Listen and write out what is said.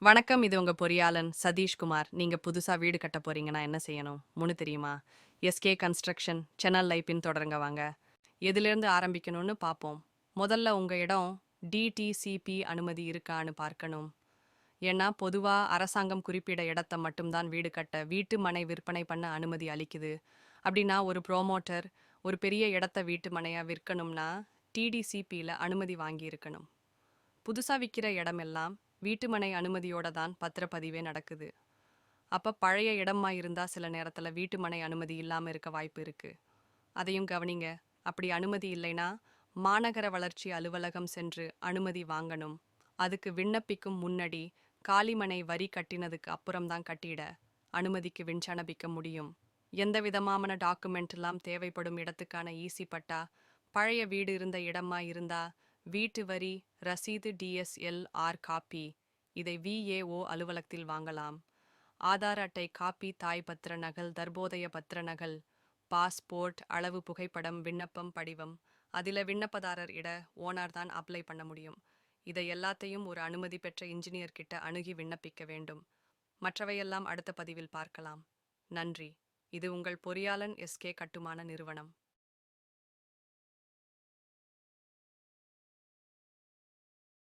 வணக்கம். இது உங்க பொறியாளன் சதீஷ்குமார். நீங்க புதுசா வீடு கட்ட போறீங்கன்னா என்ன செய்யணும்? 3 தெரியுமா? எஸ்கே கன்ஸ்ட்ரக்ஷன் சென்னல் லைப்பின் தொடருங்க வாங்க. எதிலிருந்து ஆரம்பிக்கணும்னு பார்ப்போம். முதல்ல உங்க இடம் டிடிசிபி அனுமதி இருக்கான்னு பார்க்கணும். ஏன்னா பொதுவா அரசாங்கம் குறிப்பிட இடத்த மட்டும்தான் வீடு கட்ட, வீட்டு மனை விற்பனை பண்ண அனுமதி அளிக்குது. அப்படின்னா ஒரு ப்ரோமோட்டர் ஒரு பெரிய இடத்த வீட்டு மனையா விற்கணும்னா டிடிசிபியில் அனுமதி வாங்கி இருக்கணும். புதுசா விற்கிற இடமெல்லாம் வீட்டுமனை அனுமதியோட தான் பத்திரப்பதிவே நடக்குது. அப்ப பழைய இடமா இருந்தா சில நேரத்துல வீட்டுமனை அனுமதி இல்லாம இருக்க வாய்ப்பு இருக்கு. அதையும் கவனிங்க. அப்படி அனுமதி இல்லைனா மாநகர வளர்ச்சி அலுவலகம் சென்று அனுமதி வாங்கணும். அதுக்கு விண்ணப்பிக்கும் முன்னாடி காலிமனை வரி கட்டினதுக்கு அப்புறம்தான் கட்டிட அனுமதிக்கு விண்ணப்பிக்க முடியும். எந்த விதமான டாக்குமெண்ட் எல்லாம் தேவைப்படும் இடத்துக்கான ஈசி பட்டா, பழைய வீடு இருந்த இடமா இருந்தா வீட்டு வரி ரசீது டிஎஸ்எல்ஆர் காப்பி, இதை விஏஓ அலுவலகத்தில் வாங்கலாம். ஆதார் அட்டை காப்பி, தாய் பத்திர நகல், தர்போதய பத்திர நகல், பாஸ்போர்ட், அளவு புகைப்படம், விண்ணப்பம் படிவம், அதில் விண்ணப்பதாரர் இட ஓனர் தான் அப்ளை பண்ண முடியும். இதை எல்லாத்தையும் ஒரு அனுமதி பெற்ற இன்ஜினியர் கிட்ட அணுகி விண்ணப்பிக்க வேண்டும். மற்றவையெல்லாம் அடுத்த பதிவில் பார்க்கலாம். நன்றி. இது உங்கள் பொறியாளன் எஸ்கே கட்டுமான நிறுவனம்.